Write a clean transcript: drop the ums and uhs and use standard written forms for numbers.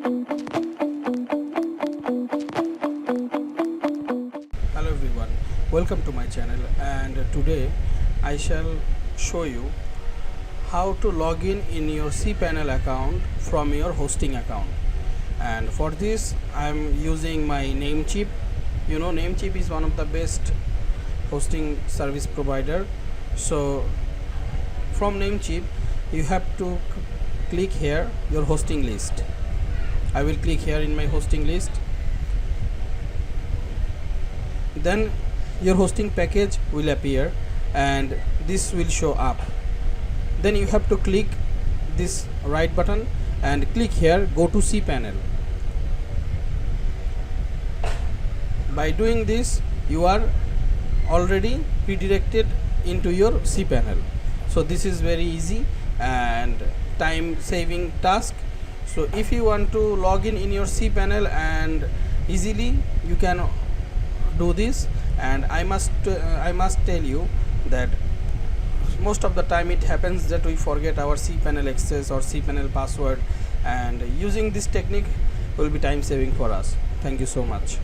Hello everyone, welcome to my channel, and today I shall show you how to log in your cPanel account from your hosting account. And for this I am using my Namecheap. You know, Namecheap is one of the best hosting service provider. So from Namecheap you have to click here your hosting list. I will click here in my hosting list. Then your hosting package will appear and this will show up. Then you have to click this right button and click here go to cPanel. By doing this you are already redirected into your cPanel. So this is very easy and time saving task. So if you want to log in your cPanel and easily, you can do this. And I must tell you that most of the time it happens that we forget our cPanel access or cPanel password, and using this technique will be time saving for us. Thank you so much.